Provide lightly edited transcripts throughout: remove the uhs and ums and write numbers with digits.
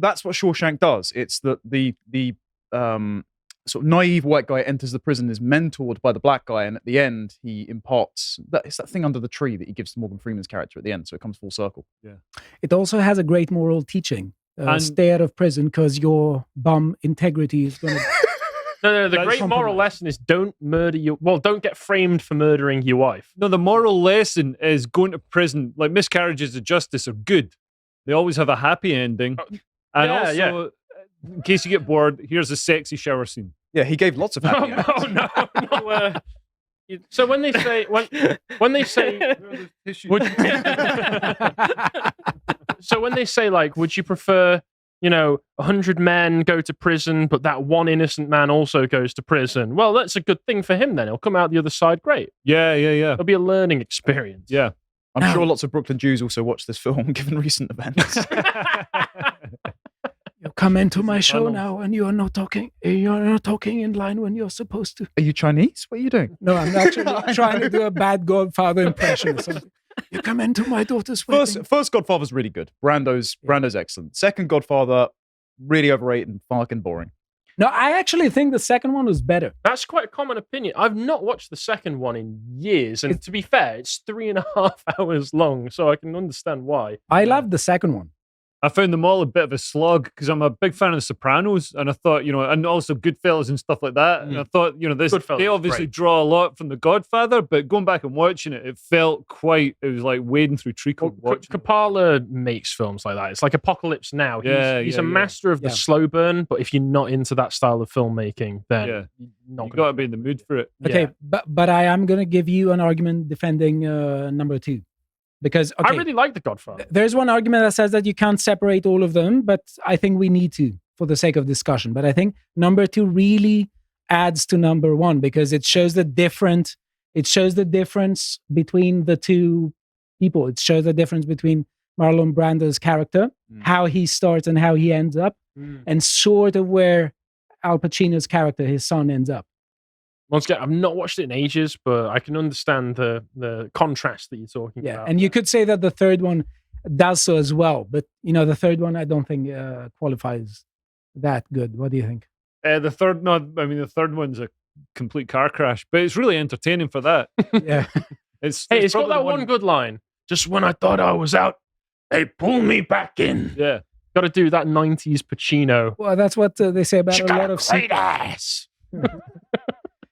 that's what Shawshank does. It's that the sort of naive white guy enters the prison, is mentored by the black guy, and at the end he imparts it's that thing under the tree that he gives to Morgan Freeman's character at the end, so it comes full circle. Yeah. It also has a great moral teaching. Stay out of prison because your bum integrity is going to... No, the great moral lesson is don't get framed for murdering your wife. No, the moral lesson is going to prison, like miscarriages of justice are good. They always have a happy ending. And in case you get bored, here's a sexy shower scene. Yeah, he gave lots of happy endings. No. So when they say so when they say like, would you prefer 100 men go to prison, but that one innocent man also goes to prison? Well, that's a good thing for him then. He'll come out the other side great. Yeah. It'll be a learning experience. Yeah. I'm sure lots of Brooklyn Jews also watch this film, given recent events. You come into my show now, and you are not talking. You're not talking in line when you're supposed to. Are you Chinese? What are you doing? No, I'm actually trying to do a bad Godfather impression or something. You come into my daughter's wedding. First Godfather's really good. Brando's excellent. Second Godfather, really overrated and fucking boring. No, I actually think the second one was better. That's quite a common opinion. I've not watched the second one in years, and to be fair, it's 3.5 hours long, so I can understand why. I loved the second one. I found them all a bit of a slog because I'm a big fan of The Sopranos, and I thought, and also Goodfellas and stuff like that. And I thought, they obviously draw a lot from The Godfather, but going back and watching it, it was like wading through treacle. Coppola makes films like that. It's like Apocalypse Now. He's a master of the slow burn, but if you're not into that style of filmmaking, then you've got to be in the mood for it. Okay, but I am going to give you an argument defending number 2. Because I really like The Godfather. There's one argument that says that you can't separate all of them, but I think we need to for the sake of discussion. But I think number 2 really adds to number 1 because it shows the difference between the two people. It shows the difference between Marlon Brando's character, how he starts and how he ends up, and sort of where Al Pacino's character, his son, ends up. Once again, I've not watched it in ages, but I can understand the contrast that you're talking about. Yeah, and you could say that the third one does so as well, but the third one I don't think qualifies that good. What do you think? The third one's a complete car crash, but it's really entertaining for that. Yeah, it's got that one good line. Just when I thought I was out, they pull me back in. Yeah, got to do that 90s Pacino. Well, that's what they say about a lot of great ass.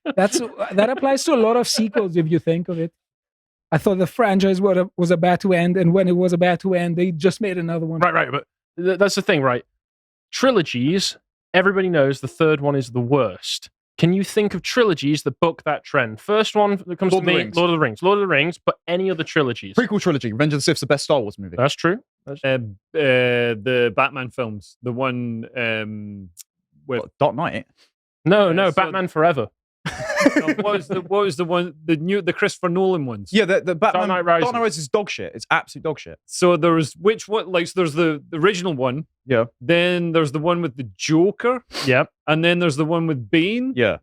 That applies to a lot of sequels if you think of it. I thought the franchise was about to end, and when it was about to end, they just made another one. Right, but that's the thing, right? Trilogies, everybody knows the third one is the worst. Can you think of trilogies that buck that trend? First one that comes to me, Lord of the Rings, but any other trilogies? Prequel trilogy, Revenge of the Sith's the best Star Wars movie. That's true. The Batman films, the one with Dark Knight. No, Batman Forever. What was the one, the Christopher Nolan ones? Yeah, the Batman. Dark Knight Rises. Dark Knight Rises is dog shit. It's absolute dog shit. So there was there's the original one. Yeah. Then there's the one with the Joker. Yep. And then there's the one with Bane. Yeah.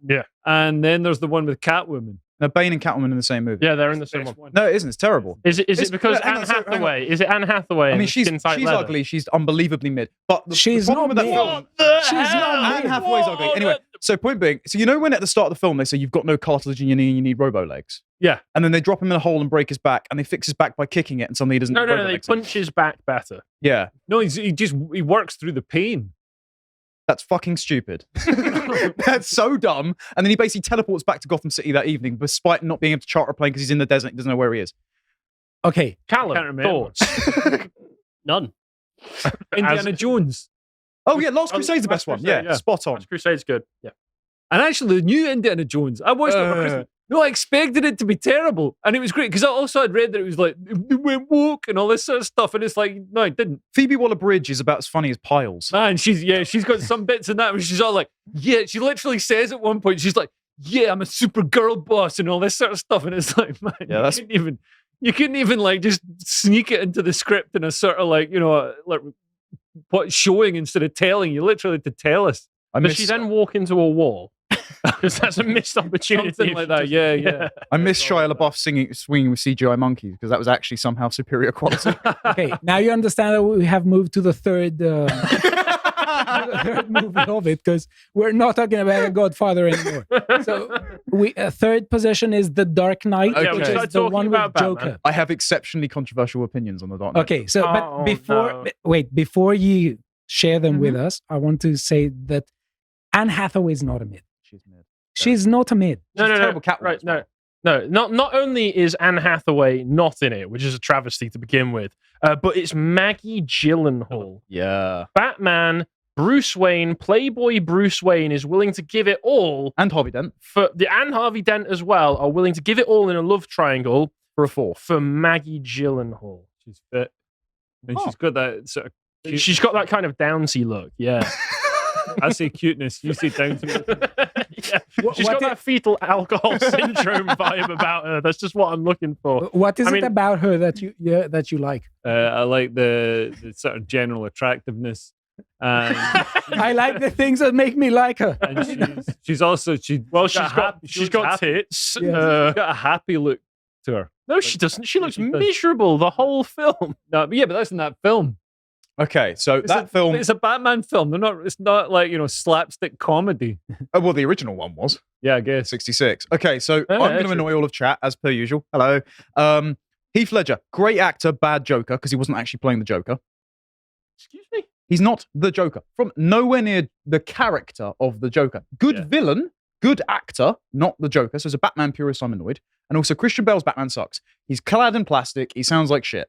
And then there's the one with Catwoman. No, Bane and Catwoman in the same movie. Yeah, they're in the same one. No, it isn't. It's terrible. Is it because Anne Hathaway? Is it Anne Hathaway? I mean, she's ugly. She's unbelievably mid. But she's the problem not with that film, she's not Anne Hathaway's ugly. Anyway, so point being, when at the start of the film they say you've got no cartilage in your knee and you need robo legs. Yeah. And then they drop him in a hole and break his back, and they fix his back by kicking it, and suddenly he doesn't. No, they punch his back better. Yeah. No, he works through the pain. That's fucking stupid. That's so dumb. And then he basically teleports back to Gotham City that evening, despite not being able to charter a plane because he's in the desert. He doesn't know where he is. Okay, Callum, thoughts? None. Indiana Jones. Oh yeah, Last Crusade's the best one. Yeah, spot on. Last Crusade's good. Yeah. And actually, the new Indiana Jones, I watched it for Christmas. No, I expected it to be terrible. And it was great, because I also had read that it was like, it went woke and all this sort of stuff. And it's like, no, it didn't. Phoebe Waller-Bridge is about as funny as Piles. Man, she's got some bits in that where she's all like, yeah, she literally says at one point, she's like, yeah, I'm a super girl boss and all this sort of stuff. And it's like, man, you couldn't even like just sneak it into the script in a sort of like, like what showing instead of telling. You literally had to tell us. Does she then walk into a wall? Because that's a missed opportunity. Something like that, yeah. I miss Shia LaBeouf swinging with CGI monkeys, because that was actually somehow superior quality. Okay, now you understand that we have moved to the third third movie of it because we're not talking about a Godfather anymore. So third position is The Dark Knight, Okay. which Start is the talking one with about Batman. Joker. I have exceptionally controversial opinions on the Dark Knight. Okay, so but before no. before you share them with Mm-hmm. us, I want to say that Anne Hathaway is not a mid. She's mid. She's not a mid. No, She's no, a no. terrible Catwoman Right, as well. no. Not only is Anne Hathaway not in it, which is a travesty to begin with, but it's Maggie Gyllenhaal. Yeah. Batman, Bruce Wayne, Playboy Bruce Wayne is willing to give it all And Harvey Dent and Harvey Dent as well are willing to give it all in a love triangle for a fourth. for Maggie Gyllenhaal. She's fit. And Oh. she's got that sort of She's got that kind of downsy look, yeah. I say cuteness, you say down to me. Yeah. She's got that fetal alcohol syndrome vibe about her. That's just what I'm looking for. What is I it mean- about her that you like? I like the sort of general attractiveness. And, I like the things that make me like her. and she's also she's got tits. Yes. she's got a happy look to her. No, she doesn't. She looks She does. miserable the whole film. No, but yeah, but that's in that film. Okay, so It's that a, film. It's a Batman film. They're not. It's not like slapstick comedy. Oh, well, the original one was Yeah, I guess. 66. Okay, so Yeah, I'm going to true. annoy all of chat as per usual. Hello. Heath Ledger, great actor, bad Joker because he wasn't actually playing the Joker. Excuse me? He's not the Joker. From nowhere near the character of the Joker. Good Yeah. villain, good actor, not the Joker. So as a Batman purist, I'm annoyed. And also, Christian Bale's Batman sucks. He's clad in plastic. He sounds like shit.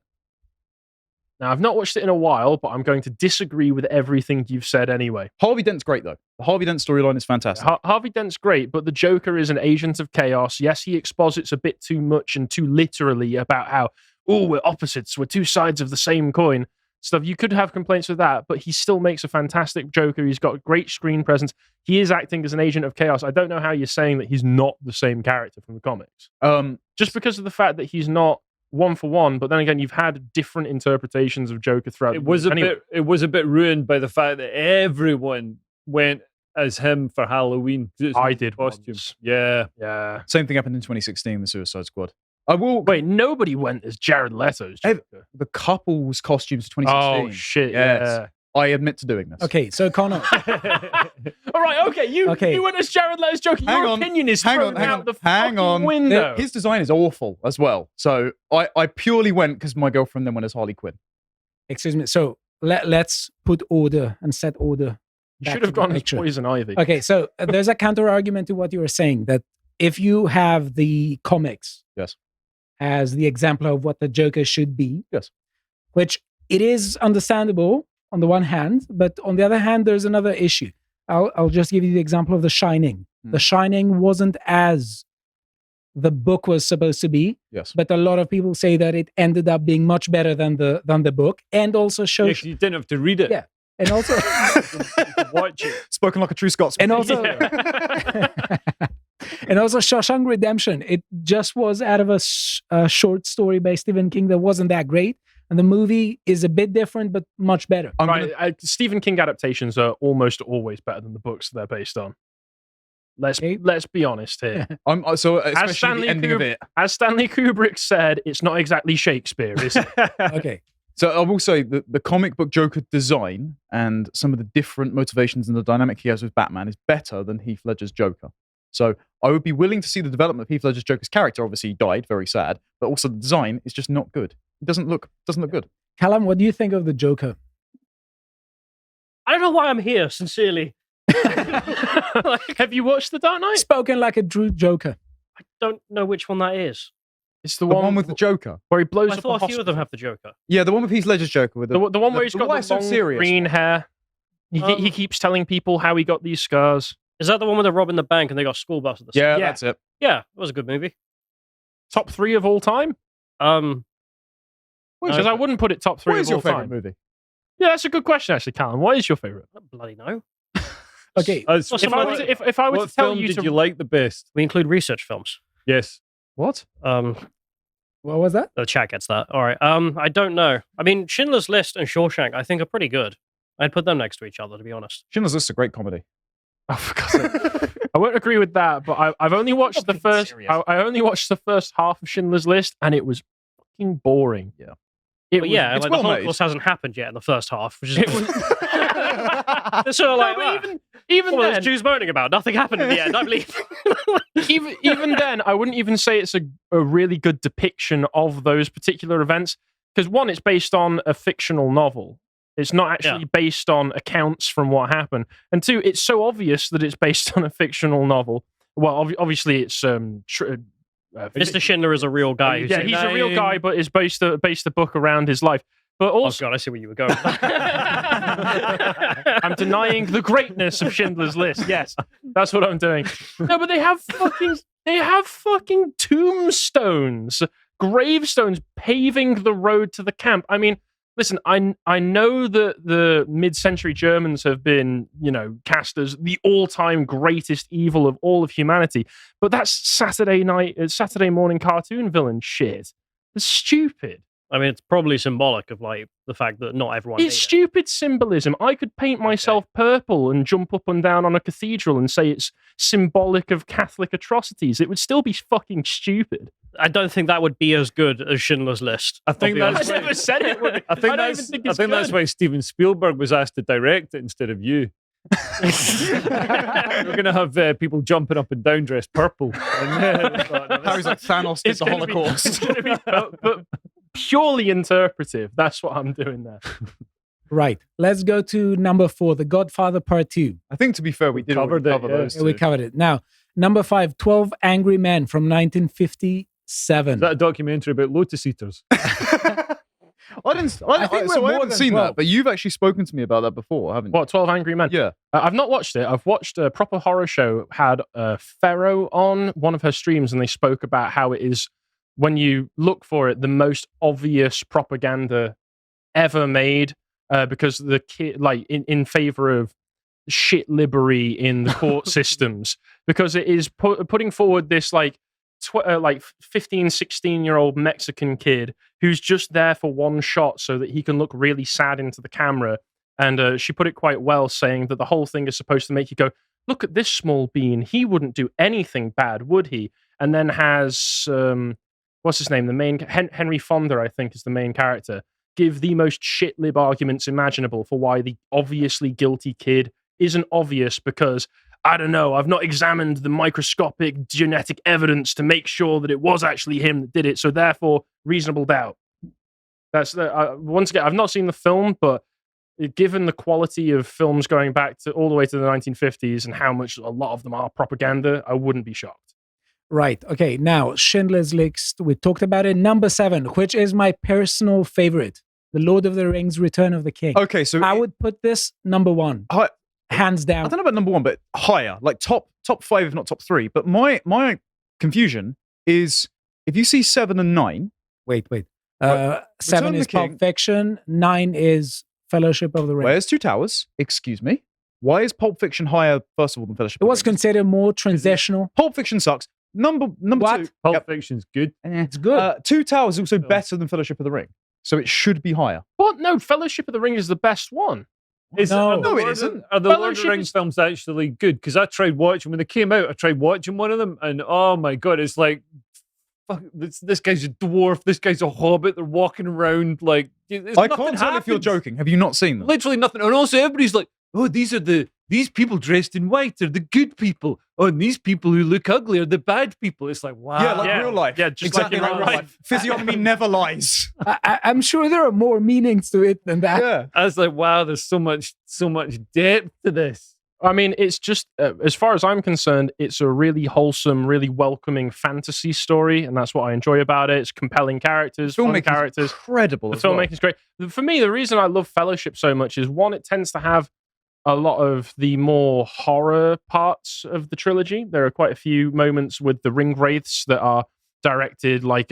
Now, I've not watched it in a while, but I'm going to disagree with everything you've said anyway. Harvey Dent's great, though. The Harvey Dent storyline is fantastic. Harvey Dent's great, but the Joker is an agent of chaos. Yes, he exposits a bit too much and too literally about how, oh, we're opposites, we're two sides of the same coin. Stuff. You could have complaints with that, but he still makes a fantastic Joker. He's got great screen presence. He is acting as an agent of chaos. I don't know how you're saying that he's not the same character from the comics. Just because of the fact that he's not one for one, but then again, you've had different interpretations of Joker throughout. It was the a bit ruined by the fact that everyone went as him for Halloween. I did costume. once. Yeah. Same thing happened in 2016, The Suicide Squad. I will. Wait, nobody went as Jared Leto's Joker. The couple's costumes for 2016. Oh shit! Yes. I admit to doing this. Okay, so Connor. All right, okay. You went as Jared Leto's Joker. Hang Your on, opinion is thrown out the hang fucking on. window. His design is awful as well. So I purely went because my girlfriend then went as Harley Quinn. Excuse me. So let's put order and set order. You back should to have the gone as picture. Poison Ivy. Okay, so there's a counter argument to what you were saying that if you have the comics Yes. as the example of what the Joker should be, Yes. which it is understandable on the one hand, but on the other hand, there's another issue. I'll just give you the example of The Shining. The Shining wasn't as the book was supposed to be, Yes. but a lot of people say that it ended up being much better than the book, and also shows You didn't have to read it. Yeah. And also Watch it. Spoken like a true Scotsman. and also and also Shawshank Redemption. It just was out of a short story by Stephen King that wasn't that great. And the movie is a bit different, but much better. Stephen King adaptations are almost always better than the books they're based on. Let's be honest here. So especially the ending of it. As Stanley Kubrick said, it's not exactly Shakespeare, is it? Okay. So I will say that the comic book Joker design and some of the different motivations and the dynamic he has with Batman is better than Heath Ledger's Joker. So I would be willing to see the development of Heath Ledger's Joker's character. Obviously, he died, very sad, but also the design is just not good. It doesn't look good. Callum, what do you think of the Joker? I don't know why I'm here, sincerely. Have you watched The Dark Knight? Spoken like a true Joker. I don't know which one that is. It's The one with the Joker. where he blows I up a thought a few hospital. of them have the Joker. Yeah, the one with Heath Ledger's Joker. With The one where he's got why the it's so long serious green one. hair. He keeps telling people how he got these scars. Is that the one where they're robbing the bank and they got school bus at the Yeah, start? that's it. Yeah, it was a good movie. Top 3 of all time? Because I wouldn't put it top 3 What of is your all favorite time. movie? Yeah, that's a good question, actually, Callum. What is your favorite? I don't bloody know. Okay. What's If I were to, if I were What to tell film you did to you like the best? We include research films. Yes. What? What was that? The chat gets that. All right. I don't know. I mean, Schindler's List and Shawshank, I think, are pretty good. I'd put them next to each other, to be honest. Schindler's List is a great comedy. Oh, for God's sake. I won't agree with that, but I've only watched the first. serious. I only watched the first half of Schindler's List, and it was fucking boring. Yeah. It But was, yeah, it's like well the made. Holocaust hasn't happened yet in the first half, which is It was- They're sort of like, but even what then, was Jews moaning about? Nothing happened in the end, I believe. even then, I wouldn't even say it's a really good depiction of those particular events. Because one, it's based on a fictional novel. It's not actually based on accounts from what happened. And two, it's so obvious that it's based on a fictional novel. Well, obviously, it's Mr. Schindler is a real guy. Yeah, he's a real guy, but it's based the book around his life. But also, oh god, I see where you were going. I'm denying the greatness of Schindler's List. Yes, that's what I'm doing. No, but they have fucking tombstones, gravestones paving the road to the camp. I mean, listen, I know that the mid-century Germans have been, cast as the all-time greatest evil of all of humanity, but that's Saturday morning cartoon villain shit. It's stupid. I mean, it's probably symbolic of like the fact that not everyone. It's stupid symbolism. I could paint myself purple and jump up and down on a cathedral and say it's symbolic of Catholic atrocities. It would still be fucking stupid. I don't think that would be as good as Schindler's List. I think that's. I never said it would be. I think that's why Steven Spielberg was asked to direct it instead of you. We're going to have people jumping up and down dressed purple. Harry's like Thanos did the Holocaust. It's going to be but purely interpretive. That's what I'm doing there. Right. Let's go to number 4, The Godfather Part 2. I think, to be fair, we did cover those. We covered it. Now, number 5, 12 Angry Men from 1957. Is that a documentary about lotus eaters? I haven't seen that, but you've actually spoken to me about that before, haven't you? What, 12 Angry Men? Yeah. I've not watched it. I've watched a proper horror show, had Pharaoh on one of her streams, and they spoke about how it is, when you look for it, the most obvious propaganda ever made, because the kid, like, in favor of shit liberty in the court systems, because it is putting forward this, like 15, 16-year-old Mexican kid who's just there for one shot so that he can look really sad into the camera. And she put it quite well, saying that the whole thing is supposed to make you go, look at this small bean. He wouldn't do anything bad, would he? And then has, what's his name? The main, Henry Fonda, I think, is the main character, give the most shit-lib arguments imaginable for why the obviously guilty kid isn't obvious because, I don't know, I've not examined the microscopic genetic evidence to make sure that it was actually him that did it, so therefore, reasonable doubt. That's once again, I've not seen the film, but given the quality of films going back to all the way to the 1950s and how much a lot of them are propaganda, I wouldn't be shocked. Right. Okay. Now, Schindler's List, we talked about it. Number 7, which is my personal favorite, The Lord of the Rings, Return of the King. Okay, so I would put this number 1. Hands down. I don't know about number 1, but higher, like top 5, if not top 3. But my confusion is if you see 7 and 9. Wait. 7 is Pulp Fiction. 9 is Fellowship of the Ring. Where's Two Towers? Excuse me. Why is Pulp Fiction higher, first of all, than Fellowship It of the was Ring? considered more transitional. Pulp Fiction sucks. Number What? 2. Pulp Fiction's good. It's good. Two Towers is also better than Fellowship of the Ring. So it should be higher. What? No, Fellowship of the Ring is the best one. No, it isn't. Are the Lord of the Rings films actually good? Because I tried watching, when they came out, I tried watching one of them, and oh my god, it's like, fuck, this guy's a dwarf, this guy's a hobbit, they're walking around like... I can't tell if you're joking. Have you not seen them? Literally nothing. And also everybody's like, oh, these people dressed in white are the good people. Oh, and these people who look ugly are the bad people. It's like, wow. Yeah, like real life. Yeah, just exactly like in real life. Physiognomy never lies. I'm sure there are more meanings to it than that. Yeah. I was like, wow, there's so much depth to this. I mean, it's just, as far as I'm concerned, it's a really wholesome, really welcoming fantasy story, and that's what I enjoy about it. It's compelling characters, fun characters. Incredible. The filmmaking's great. For me, the reason I love Fellowship so much is, one, it tends to have a lot of the more horror parts of the trilogy. There are quite a few moments with the ring wraiths that are directed like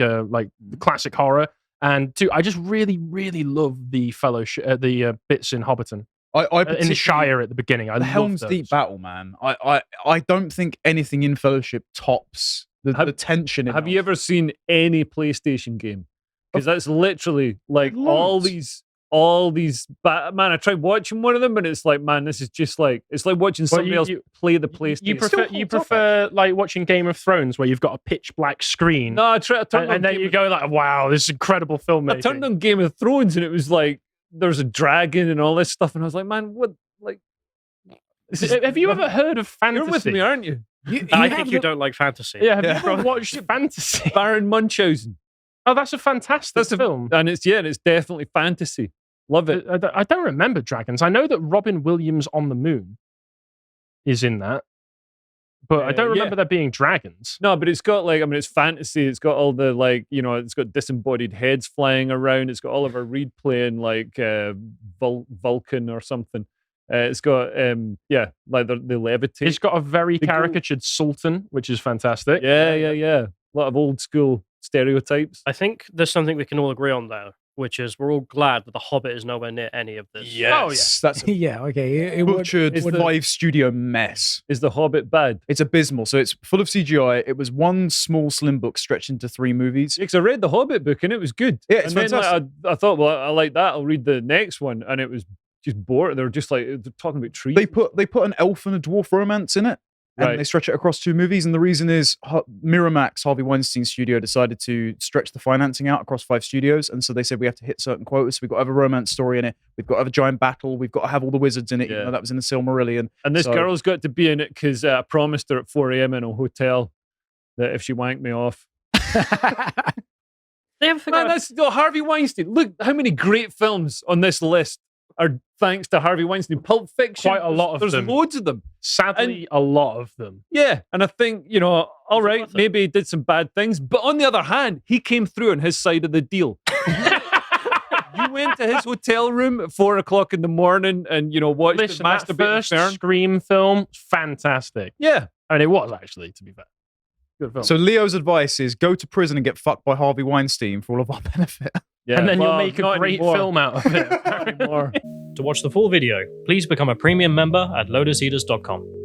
classic horror. And two, I just really, really love the Fellowship, the bits in Hobbiton. In the Shire at the beginning. I the love Helm's those. Deep battle, man. I don't think anything in Fellowship tops the tension. Have you ever seen any PlayStation game? Because that's literally like all these. Man, I tried watching one of them, and it's like, man, this is just like, it's like watching somebody else play the PlayStation. You prefer like watching Game of Thrones, where you've got a pitch black screen. No, I turned and then you go like, wow, this is incredible filmmaking. I turned on Game of Thrones, and it was like, there's a dragon and all this stuff, and I was like, man, what? Like, Have you ever heard of fantasy? You're with me, aren't you? I think you don't like fantasy. Yeah, have you ever watched fantasy? Baron Munchausen. Oh, that's a fantastic film. And it's definitely fantasy. Love it. I don't remember dragons. I know that Robin Williams on the Moon is in that, but I don't remember there being dragons. No, but it's got it's fantasy. It's got all the it's got disembodied heads flying around. It's got Oliver Reed playing Vulcan or something. It's got the levitate. It's got a very caricatured sultan, which is fantastic. Yeah. A lot of old school stereotypes. I think there's something we can all agree on though, which is we're all glad that The Hobbit is nowhere near any of this. Yes, that's okay. It butchered live studio mess. Is The Hobbit bad? It's abysmal. So it's full of CGI. It was one small slim book stretched into 3 movies. Because I read The Hobbit book and it was good. Yeah, it's fantastic. I thought, well, I like that. I'll read the next one, and it was just boring. They were just they're talking about trees. They put an elf and a dwarf romance in it, and they stretch it across 2 movies. And the reason is Miramax, Harvey Weinstein's studio, decided to stretch the financing out across 5 studios, and so they said we have to hit certain quotas. So we've got to have a romance story in it. We've got to have a giant battle. We've got to have all the wizards in it. Even though that was in the Silmarillion. And this girl's got to be in it because I promised her at 4 a.m. in a hotel that if she wanked me off. That's Harvey Weinstein. Look how many great films on this list are thanks to Harvey Weinstein. Pulp Fiction. Quite a lot of them. There's loads of them. Sadly, a lot of them. Yeah. And I think, all right, maybe he did some bad things. But on the other hand, he came through on his side of the deal. You went to his hotel room at 4 o'clock in the morning and, watched the that first Scream film, fantastic. Yeah. I mean, it was actually, to be fair. Good film. So Leo's advice is go to prison and get fucked by Harvey Weinstein for all of our benefit. Yeah, and then you'll make a great film out of it. To watch the full video, please become a premium member at lotuseaters.com.